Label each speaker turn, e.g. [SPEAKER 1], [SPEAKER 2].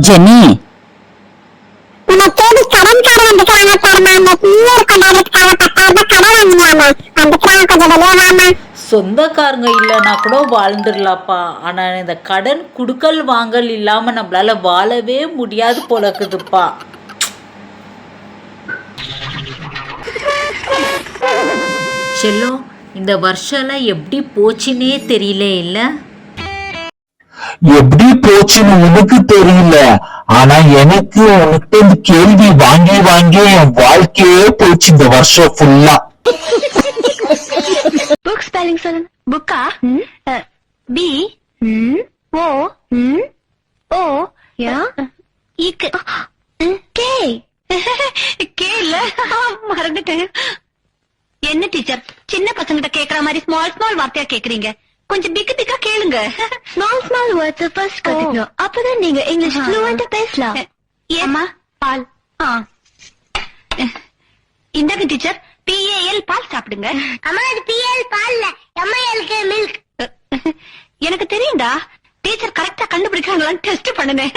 [SPEAKER 1] Jenny,
[SPEAKER 2] உன்னை தேடி கடன்காரன் வந்துக்கிறாங்க பாருமா. இந்த நியூ இயர் கொண்டாடுறதுக்காக 10,000 கடன் வாங்கினாமா, வந்துக்கிறாங்க. கொஞ்சம் வெளியே வாமா.
[SPEAKER 1] சொந்தக்காரங்க இல்லைன்னா கூட வாழ்ந்துடலாப்பா. ஆனா இந்த கடன் குடுக்கல் வாங்கல் இல்லாம நம்மளால வாழவே முடியாது போல இருக்குதுப்பா. செல்லம், இந்த வருஷம்லாம் எப்படி போச்சுன்னே தெரியல. இல்ல
[SPEAKER 3] எப்படி போச்சுன்னு உனக்கு தெரியல, ஆனா எனக்கு உனக்கு இந்த கேள்வி வாங்கி வாங்கி என் வாழ்க்கையே போச்சு இந்த வருஷம் ஃபுல்லா.
[SPEAKER 4] புக் ஸ்பெல்லிங் சொல்லுங்க. புக்கா? பி ஓ ஓ யா இக்கு கே கே இல்ல, மறந்துட்டேன். என்ன டீச்சர், சின்ன பசங்கிட்ட கேக்குற மாதிரி ஸ்மால் ஸ்மால் வார்த்தையா கேக்குறீங்க? கொஞ்சம் பிக்கு பிக்கா கேளுங்க. ஸ்மால் ஸ்மால் வேர்ட்ஸ் ஃபர்ஸ்ட் கத்துக்கணும், அப்பதான் நீங்க இங்கிலீஷ் ஃப்ளூவெண்டா பேசலாம். ஏமா பால்? இந்தாங்க டீச்சர், PAL பால் சாப்பிடுங்க.
[SPEAKER 2] அம்மா இது PL பால் இல்ல, MILK மில்க்.
[SPEAKER 4] எனக்கு தெரியும்டா, டீச்சர் கரெக்டா கண்டுபிடிக்கிறாங்களான்னு டெஸ்ட் பண்ணுனேன்.